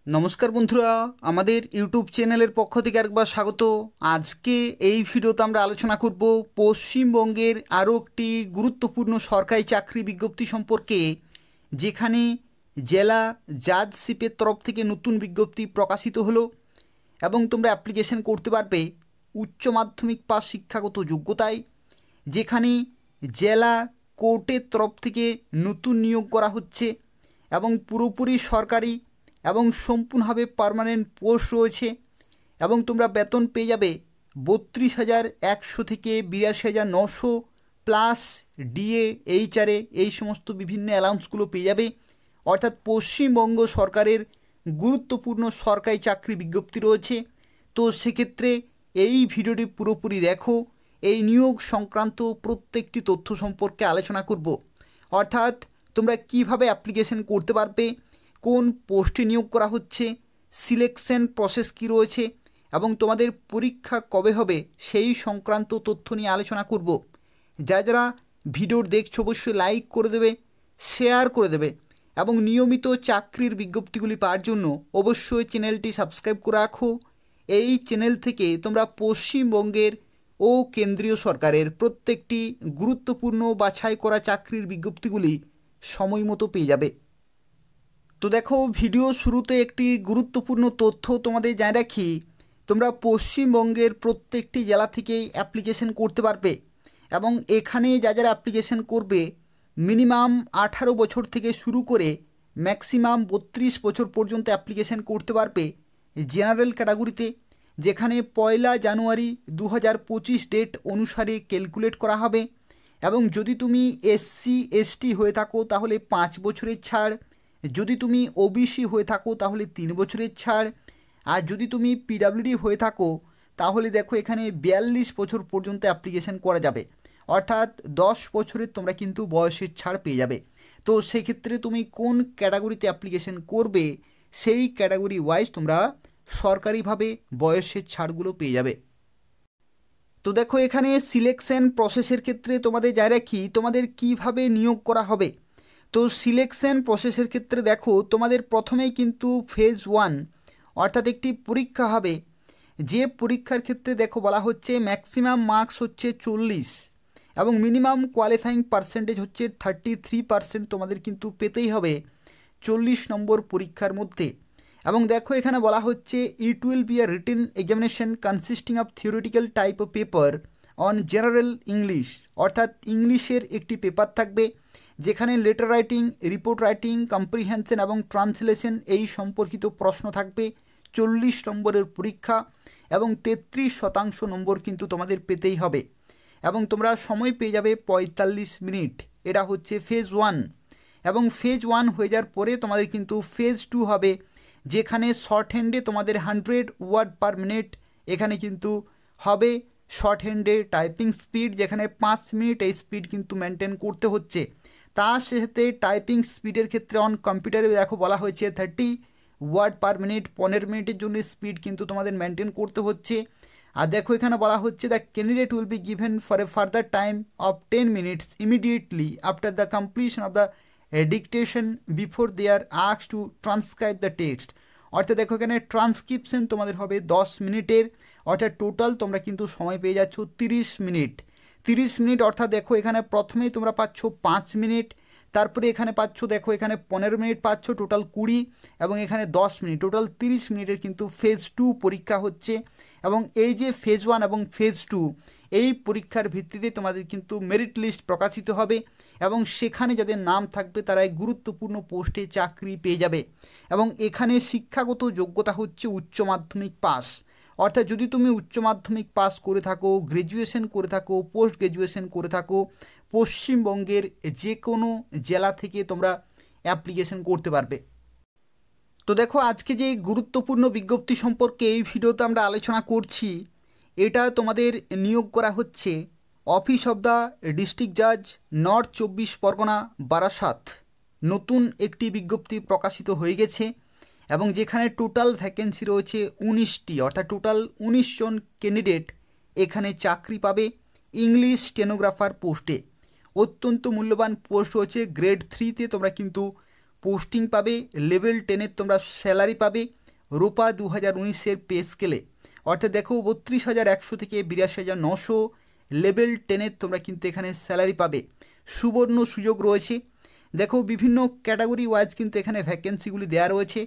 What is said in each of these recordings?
নমস্কার বন্ধুরা, আমাদের ইউটিউব চ্যানেলের পক্ষ থেকে একবার স্বাগত। আজকে এই ভিডিওতে আমরা আলোচনা করব পশ্চিমবঙ্গের আরও একটি গুরুত্বপূর্ণ সরকারি চাকরি বিজ্ঞপ্তি সম্পর্কে, যেখানে জেলা জাজশিপের তরফ থেকে নতুন বিজ্ঞপ্তি প্রকাশিত হলো এবং তোমরা অ্যাপ্লিকেশন করতে পারবে উচ্চ মাধ্যমিক পাস শিক্ষাগত যোগ্যতায়, যেখানে জেলা কোর্টের তরফ থেকে নতুন নিয়োগ করা হচ্ছে এবং পুরোপুরি সরকারি এবং সম্পূর্ণভাবে পার্মানেন্ট পোস্ট রয়েছে এবং তোমরা বেতন পেয়ে যাবে 32,100 থেকে 82,900 প্লাস ডিএ এইচআরএ এই সমস্ত বিভিন্ন অ্যালাউন্সগুলো পেয়ে যাবে। অর্থাৎ পশ্চিমবঙ্গ সরকারের গুরুত্বপূর্ণ সরকারি চাকরি বিজ্ঞপ্তি রয়েছে। তো সেক্ষেত্রে এই ভিডিওটি পুরোপুরি দেখো, এই নিয়োগ সংক্রান্ত প্রত্যেকটি তথ্য সম্পর্কে আলোচনা করব। অর্থাৎ তোমরা কিভাবে অ্যাপ্লিকেশন করতে পারবে, কোন পোস্টে নিয়োগ করা হচ্ছে, সিলেকশন প্রসেস কী রয়েছে এবং তোমাদের পরীক্ষা কবে হবে সেই সংক্রান্ত তথ্য নিয়ে আলোচনা করব। যারা ভিডিওর দেখছো অবশ্যই লাইক করে দেবে, শেয়ার করে দেবে এবং নিয়মিত চাকরির বিজ্ঞপ্তিগুলি পাওয়ার জন্য অবশ্যই চ্যানেলটি সাবস্ক্রাইব করে রাখো। এই চ্যানেল থেকে তোমরা পশ্চিমবঙ্গের ও কেন্দ্রীয় সরকারের প্রত্যেকটি গুরুত্বপূর্ণ বাছাই করা চাকরির বিজ্ঞপ্তিগুলি সময় মতো পেয়ে যাবে। তো দেখো, ভিডিও শুরুতে একটি গুরুত্বপূর্ণ তথ্য তোমাদের জানিয়ে রাখি, তোমরা পশ্চিমবঙ্গের প্রত্যেকটি জেলা থেকেই অ্যাপ্লিকেশন করতে পারবে এবং এখানে যারা অ্যাপ্লিকেশন করবে মিনিমাম 18 বছর থেকে শুরু করে ম্যাক্সিমাম 32 বছর পর্যন্ত অ্যাপ্লিকেশন করতে পারবে জেনারেল ক্যাটাগরিতে, যেখানে 1 জানুয়ারি 2025 ডেট অনুসারে ক্যালকুলেট করা হবে। এবং যদি তুমি এসসি এসটি হয়ে থাকো তাহলে 5 বছরের ছাড়, যদি তুমি ওবিসি হয়ে থাকো তাহলে 3 বছরের ছাড়, আর যদি তুমি পিডাব্লিউডি হয়ে থাকো তাহলে দেখো এখানে 42 বছর পর্যন্ত অ্যাপ্লিকেশন করা যাবে। অর্থাৎ 10 বছরের তোমরা কিন্তু বয়সের ছাড় পেয়ে যাবে। তো সেক্ষেত্রে তুমি কোন ক্যাটাগরিতে অ্যাপ্লিকেশন করবে সেই ক্যাটাগরি ওয়াইজ তোমরা সরকারিভাবে বয়সের ছাড়গুলো পেয়ে যাবে। তো দেখো, এখানে সিলেকশন প্রসেসের ক্ষেত্রে তোমাদের জানিয়ে রাখি তোমাদের কিভাবে নিয়োগ করা হবে। তো সিলেকশন প্রসেসের ক্ষেত্রে দেখো, তোমাদের প্রথমেই কিন্তু ফেজ 1 অর্থাৎ একটি পরীক্ষা হবে, যে পরীক্ষার ক্ষেত্রে দেখো বলা হচ্ছে ম্যাক্সিমাম মার্কস হচ্ছে 40 এবং মিনিমাম কোয়ালিফাইং পার্সেন্টেজ হচ্ছে 33% তোমাদের কিন্তু পেতেই হবে 40 নম্বর পরীক্ষার মধ্যে। এবং দেখো এখানে বলা হচ্ছে it will be a written examination consisting of theoretical type of paper on general English, অর্থাৎ ইংলিশের একটি পেপার থাকবে যেখানে letter writing, report writing, comprehension এবং ট্রান্সলেশন এই সম্পর্কিত প্রশ্ন থাকবে। 40 নম্বরের পরীক্ষা এবং 33% নম্বর কিন্তু তোমাদের পেতেই হবে এবং তোমরা সময় পেয়ে যাবে 45 মিনিট। এটা হচ্ছে ফেজ 1 এবং ফেজ 1 হয়ে যাওয়ার পরে তোমাদের কিন্তু ফেজ 2 হবে, যেখানে শর্ট হ্যান্ডে তোমাদের 100 ওয়ার্ড পার মিনিট এখানে কিন্তু হবে। শর্ট হ্যান্ডে টাইপিং স্পিড যেখানে 5 মিনিট এই স্পিড কিন্তু মেনটেন করতে হচ্ছে। তার সাথে টাইপিং স্পিডের ক্ষেত্রে অন কম্পিউটারে দেখো বলা হয়েছে 30 ওয়ার্ড পার মিনিট, 15 মিনিটের জন্য স্পিড কিন্তু তোমাদের মেনটেন করতে হচ্ছে। আর দেখো এখানে বলা হচ্ছে the candidate will be given for a further time of 10 minutes immediately after the completion of the dictation before they are asked to transcribe the text. অর্থাৎ দেখো এখানে ট্রান্সক্রিপশন তোমাদের হবে 10 মিনিটের, অর্থাৎ টোটাল তোমরা কিন্তু সময় পেয়ে যাচ্ছ 30 মিনিট। 30 মিনিট অর্থাৎ দেখো এখানে প্রথমেই তোমরা পাচ্ছ 5 মিনিট, তারপরে এখানে পাচ্ছ দেখো এখানে 15 মিনিট পাচ্ছ, টোটাল 20 এবং এখানে 10 মিনিট, টোটাল 30 মিনিটের কিন্তু ফেজ 2 পরীক্ষা হচ্ছে। এবং এই যে ফেজ 1 এবং ফেজ 2 এই পরীক্ষার ভিত্তিতে তোমাদের কিন্তু মেরিট লিস্ট প্রকাশিত হবে এবং সেখানে যাদের নাম থাকবে তারা এই গুরুত্বপূর্ণ পোস্টে চাকরি পেয়ে যাবে। এবং এখানে শিক্ষাগত যোগ্যতা হচ্ছে উচ্চ মাধ্যমিক পাস, অর্থাৎ যদি তুমি উচ্চ মাধ্যমিক পাস করে থাকো, গ্র্যাজুয়েশন করে থাকো, পোস্ট গ্র্যাজুয়েশন করে থাকো, পশ্চিমবঙ্গের যে কোনো জেলা থেকে তোমরা অ্যাপ্লিকেশন করতে পারবে। তো দেখো, আজকে যে গুরুত্বপূর্ণ বিজ্ঞপ্তি সম্পর্কে এই ভিডিওতে আমরা আলোচনা করছি, এটা তোমাদের নিয়োগ করা হচ্ছে অফিস অফ দ্য ডিস্ট্রিক্ট জাজ, নর্থ 24 পরগনা, বারাসাত। নতুন একটি বিজ্ঞপ্তি প্রকাশিত হয়ে গেছে এবং যেখানে টোটাল ভ্যাকেন্সি রয়েছে 19টি, অর্থাৎ টোটাল 19 জন ক্যান্ডিডেট এখানে চাকরি পাবে ইংলিশ স্টেনোগ্রাফার পোস্টে। অত্যন্ত মূল্যবান পোস্ট রয়েছে, গ্রেড 3তে তোমরা কিন্তু পোস্টিং পাবে, লেভেল 10-এর তোমরা স্যালারি পাবে রূপা 2019-এর পে স্কেলে, অর্থাৎ দেখো 32,100 থেকে 82,900 লেভেল 10-এর তোমরা কিন্তু এখানে স্যালারি পাবে। সুবর্ণ সুযোগ রয়েছে। দেখো বিভিন্ন ক্যাটাগরি ওয়াইজ কিন্তু এখানে ভ্যাকেন্সিগুলি দেওয়া রয়েছে,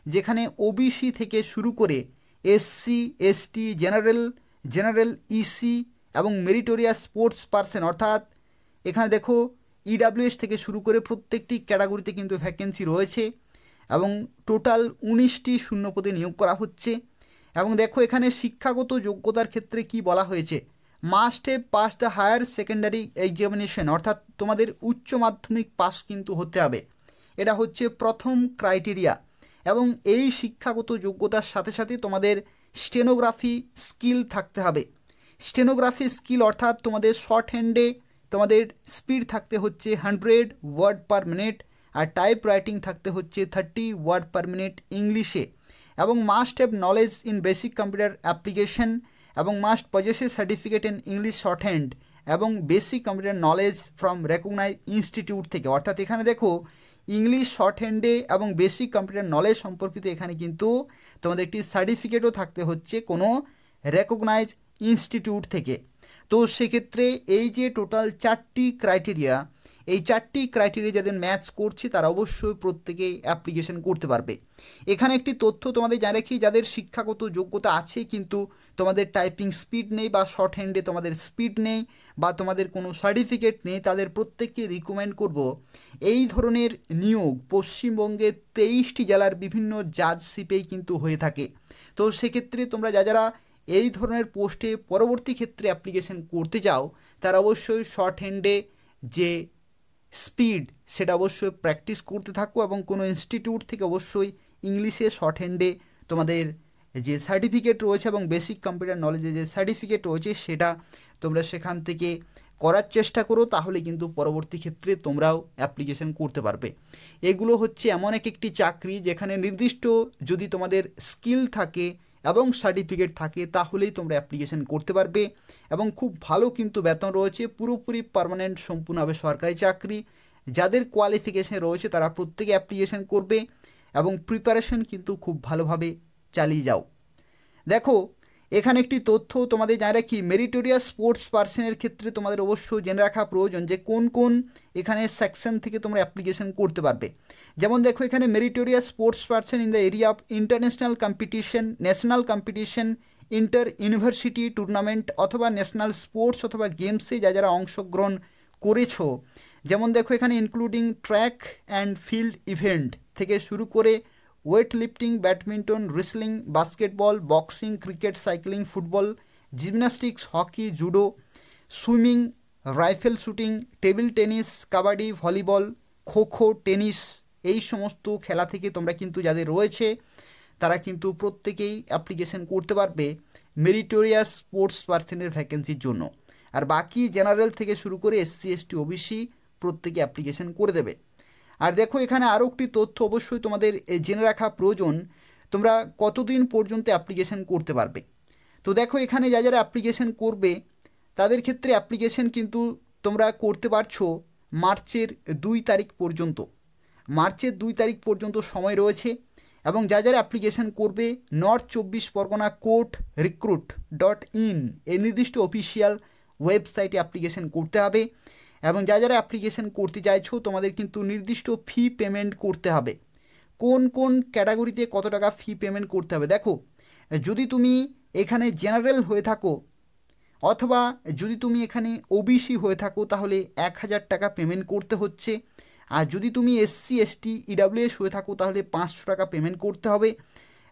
যেখানে ওবিসি থেকে শুরু করে এসসি, এসটি, জেনারেল ইসি এবং মেরিটোরিয়াস স্পোর্টস পার্সন, অর্থাৎ এখানে দেখো ইডাব্লিউএস থেকে শুরু করে প্রত্যেকটি ক্যাটাগরিতে কিন্তু ভ্যাকেন্সি রয়েছে এবং টোটাল 19টি শূন্যপদে নিয়োগ করা হচ্ছে। এবং দেখো এখানে শিক্ষাগত যোগ্যতার ক্ষেত্রে কি বলা হয়েছে, must have pass the higher secondary examination, অর্থাৎ তোমাদের উচ্চ মাধ্যমিক পাস কিন্তু হতে হবে, এটা হচ্ছে প্রথম ক্রাইটেরিয়া। এবং এই শিক্ষাগত যোগ্যতার সাথে সাথে তোমাদের স্টেনোগ্রাফি স্কিল থাকতে হবে। স্টেনোগ্রাফি স্কিল অর্থাৎ তোমাদের শর্ট হ্যান্ডে তোমাদের স্পিড থাকতে হচ্ছে 100 ওয়ার্ড পার মিনিট, আর টাইপ রাইটিং থাকতে হচ্ছে 30 ওয়ার্ড পার মিনিট ইংলিশে। এবং must have knowledge in basic computer application এবং must possess a certificate in English shorthand এবং basic computer knowledge from recognise institute থেকে, অর্থাৎ এখানে দেখো ইংলিশ শর্ট হ্যান্ডে এবং বেসিক কম্পিউটার নলেজ সম্পর্কিত এখানে কিন্তু তোমাদের একটি সার্টিফিকেটও থাকতে হচ্ছে কোনো রেকগনাইজ ইনস্টিটিউট থেকে। তো সেক্ষেত্রে এই যে টোটাল 4টি ক্রাইটেরিয়া, এই 4টি ক্রাইটেরিয়া যাদের ম্যাচ করছে তারা অবশ্যই প্রত্যেকেই অ্যাপ্লিকেশন করতে পারবে। এখানে একটি তথ্য তোমাদের জানা রাখি, যাদের শিক্ষাগত যোগ্যতা আছে কিন্তু তোমাদের টাইপিং স্পিড নেই বা শর্ট হ্যান্ডে তোমাদের স্পিড নেই বা তোমাদের কোনো সার্টিফিকেট নেই, তাদের প্রত্যেককে রিকমেন্ড করব এই ধরনের নিয়োগ পশ্চিমবঙ্গের 23টি জেলার বিভিন্ন জাজশিপেই কিন্তু হয়ে থাকে। তো সেক্ষেত্রে তোমরা যারা এই ধরনের পোস্টে পরবর্তী ক্ষেত্রে অ্যাপ্লিকেশন করতে চাও তারা অবশ্যই শর্ট হ্যান্ডে যে স্পিড সেটা অবশ্যই প্র্যাকটিস করতে থাকো এবং কোনো ইনস্টিটিউট থেকে অবশ্যই ইংলিশে শর্ট হ্যান্ডে তোমাদের যে সার্টিফিকেট রয়েছে এবং বেসিক কম্পিউটার নলেজে যে সার্টিফিকেট রয়েছে সেটা তোমরা সেখান থেকে করার চেষ্টা করো, তাহলে কিন্তু পরবর্তী ক্ষেত্রে তোমরাও অ্যাপ্লিকেশন করতে পারবে। এগুলো হচ্ছে এমন একটি চাকরি যেখানে নির্দিষ্ট যদি তোমাদের স্কিল থাকে এবং সার্টিফিকেট থাকে তাহলেই তোমরা অ্যাপ্লিকেশন করতে পারবে এবং খুব ভালো কিন্তু বেতন রয়েছে, পুরোপুরি পার্মানেন্ট সম্পূর্ণভাবে সরকারি চাকরি। যাদের কোয়ালিফিকেশন রয়েছে তারা প্রত্যেকে অ্যাপ্লিকেশন করবে এবং প্রিপারেশন কিন্তু খুব ভালোভাবে চালিয়ে যাও। দেখো এখানে একটি তথ্য তোমাদের জানা রাখি, মেরিটোরিয়াস স্পোর্টস পার্সনের ক্ষেত্রে তোমাদের অবশ্যই জেনে রাখা প্রয়োজন যে কোন কোন এখানে সেকশন থেকে তোমরা অ্যাপ্লিকেশন করতে পারবে। যেমন দেখো এখানে meritorious sports person in the area of international competition, national competition, inter university tournament অথবা ন্যাশনাল স্পোর্টস অথবা গেমসে যারা অংশগ্রহণ করেছো, যেমন দেখো এখানে including track and field event থেকে শুরু করে weight lifting, badminton, wrestling, basketball, boxing, cricket, cycling, football, gymnastics, hockey, judo, swimming, rifle shooting, table tennis, kabaddi, volleyball, kho kho, tennis, এই সমস্ত খেলা থেকে তোমরা কিন্তু যাদের রয়েছে তারা কিন্তু প্রত্যেকেই অ্যাপ্লিকেশন করতে পারবে মেরিটোরিয়াস স্পোর্টস পার্সনের ভ্যাকেন্সির জন্য। আর বাকি জেনারেল থেকে শুরু করে এসসি, এসটি, ওবিসি প্রত্যেকে অ্যাপ্লিকেশন করে দেবে। আর দেখো এখানে আরও একটি তথ্য অবশ্যই তোমাদের জেনে রাখা প্রয়োজন, তোমরা কতদিন পর্যন্ত অ্যাপ্লিকেশন করতে পারবে। তো দেখো এখানে যারা অ্যাপ্লিকেশন করবে তাদের ক্ষেত্রে অ্যাপ্লিকেশন কিন্তু তোমরা করতে পারছো মার্চের 2 তারিখ পর্যন্ত। মার্চের 2 তারিখ পর্যন্ত সময় রয়েছে এবং যারা অ্যাপ্লিকেশন করবে নর্থ 24 পরগনা কোর্ট recruit.in এই নির্দিষ্ট অফিসিয়াল ওয়েবসাইটে অ্যাপ্লিকেশন করতে হবে। এবং যারা অ্যাপ্লিকেশন করতে চাইছো তোমাদের কিন্তু নির্দিষ্ট ফি পেমেন্ট করতে হবে। কোন কোন ক্যাটাগরিতে কত টাকা ফি পেমেন্ট করতে হবে, দেখো যদি তুমি এখানে জেনারেল হয়ে থাকো অথবা যদি তুমি এখানে ওবিসি হয়ে থাকো তাহলে 1000 টাকা পেমেন্ট করতে হচ্ছে, আর যদি তুমি এসসি, এসটি, ইডাব্লিউএস হয়ে থাকো তাহলে 500 টাকা পেমেন্ট করতে হবে।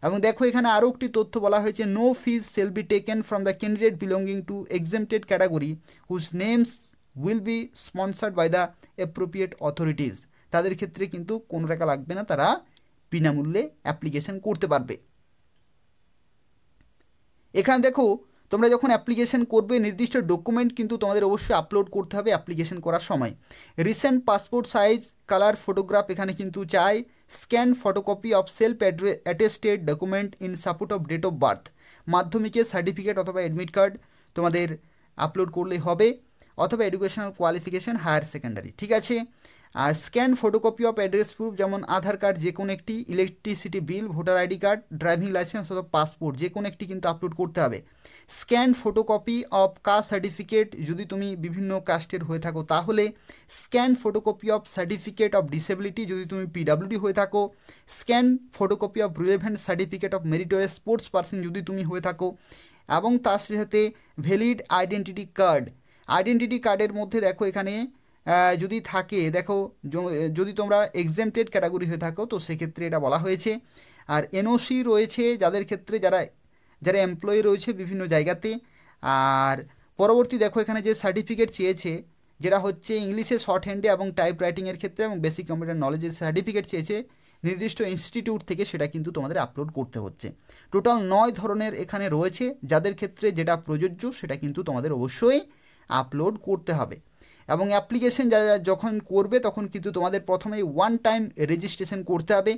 এবং দেখো এখানে আরও একটি তথ্য বলা হয়েছে, no fees shall be taken from the candidate belonging to exempted category whose names will be sponsored by the appropriate authorities, তাদের ক্ষেত্রে কিন্তু কোনো টাকা লাগবে না, তারা বিনামূল্যে অ্যাপ্লিকেশন করতে পারবে। এখানে দেখো তোমরা যখন অ্যাপ্লিকেশন করবে নির্দিষ্ট ডকুমেন্ট কিন্তু তোমাদের অবশ্যই আপলোড করতে হবে অ্যাপ্লিকেশন করার সময়। Recent passport size colour photograph এখানে কিন্তু চাই, scan photocopy of self attested document in support of date of birth, মাধ্যমিকের সার্টিফিকেট অথবা অ্যাডমিট কার্ড তোমাদের আপলোড করলেই হবে, অথবা এডুকেশনাল কোয়ালিফিকেশান হায়ার সেকেন্ডারি, ঠিক আছে। আর scan photocopy of address proof, যেমন আধার কার্ড, যে কোনো একটি, electricity bill, voter ID card, driving licence অথবা পাসপোর্ট, যে কোনো একটি কিন্তু আপলোড করতে হবে। Scan photocopy of caste certificate, যদি তুমি বিভিন্ন কাস্টের হয়ে থাকো তাহলে। Scan photocopy of certificate of disability, যদি তুমি পিডাব্লিউডি হয়ে থাকো। Scan photocopy of relevant certificate of meritorious sports person, যদি তুমি হয়ে থাকো। এবং তার সাথে ভ্যালিড আইডেন্টিটি কার্ড। আইডেন্টিটি কার্ডের মধ্যে দেখো এখানে যদি থাকে, দেখো যদি তোমরা এক্সেমটেড ক্যাটাগরি হয়ে থাকো তো সেক্ষেত্রে এটা বলা হয়েছে। আর এনওসি রয়েছে যাদের ক্ষেত্রে, যারা এমপ্লয়ি রয়েছে বিভিন্ন জায়গাতে। আর পরবর্তী দেখো এখানে যে সার্টিফিকেট চেয়েছে, যেটা হচ্ছে ইংলিশে শর্ট হ্যান্ডে এবং টাইপ রাইটিংয়ের ক্ষেত্রে এবং বেসিক কম্পিউটার নলেজের সার্টিফিকেট চেয়েছে নির্দিষ্ট ইনস্টিটিউট থেকে, সেটা কিন্তু তোমাদের আপলোড করতে হচ্ছে। টোটাল 9 ধরনের এখানে রয়েছে, যাদের ক্ষেত্রে যেটা প্রযোজ্য সেটা কিন্তু তোমাদের অবশ্যই আপলোড করতে হবে। এবং অ্যাপ্লিকেশন যখন করবে তখন কিন্তু তোমাদের প্রথমেই ওয়ান টাইম রেজিস্ট্রেশন করতে হবে।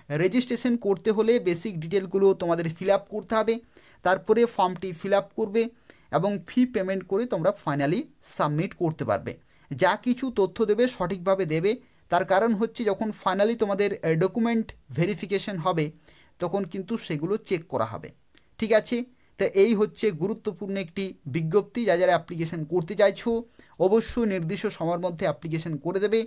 রেজিস্ট্রেশন করতে হলে বেসিক ডিটেলগুলো তোমাদের ফিল আপ করতে হবে, তারপরে ফর্মটি ফিল আপ করবে এবং ফি পেমেন্ট করে তোমরা ফাইনালি সাবমিট করতে পারবে। যা কিছু তথ্য দেবে সঠিকভাবে দেবে, তার কারণ হচ্ছে যখন ফাইনালি তোমাদের ডকুমেন্ট ভেরিফিকেশন হবে তখন কিন্তু সেগুলো চেক করা হবে। ঠিক আছে, তো এই হচ্ছে গুরুত্বপূর্ণ একটি বিজ্ঞপ্তি। যারা অ্যাপ্লিকেশন করতে চাইছো অবশ্যই নির্দিষ্ট সময়ের মধ্যে অ্যাপ্লিকেশন করে দেবে।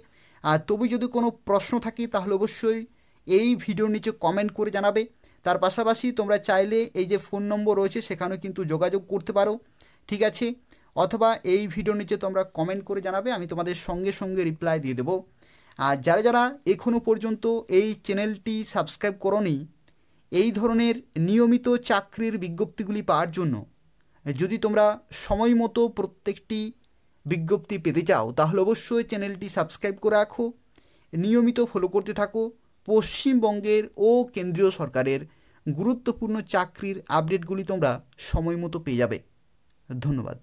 আর তবু যদি কোনো প্রশ্ন থাকে তাহলে অবশ্যই এই ভিডিওর নিচে কমেন্ট করে জানাবে। তার পাশাপাশি তোমরা চাইলে এই যে ফোন নম্বর রয়েছে সেখানেও কিন্তু যোগাযোগ করতে পারো। ঠিক আছে, অথবা এই ভিডিওর নিচে তোমরা কমেন্ট করে জানাবে, আমি তোমাদের সঙ্গে সঙ্গে রিপ্লাই দিয়ে দেবো। আর যারা এখনও পর্যন্ত এই চ্যানেলটি সাবস্ক্রাইব করোনি, এই ধরনের নিয়মিত চাকরির বিজ্ঞপ্তিগুলি পাওয়ার জন্য, যদি তোমরা সময় মতো প্রত্যেকটি বিজ্ঞপ্তি পেতে চাও তাহলে অবশ্যই চ্যানেলটি সাবস্ক্রাইব করে রাখো, নিয়মিত ফলো করতে থাকো। পশ্চিমবঙ্গের ও কেন্দ্রীয় সরকারের গুরুত্বপূর্ণ চাকরির আপডেটগুলি তোমরা সময় মতো পেয়ে যাবে। ধন্যবাদ।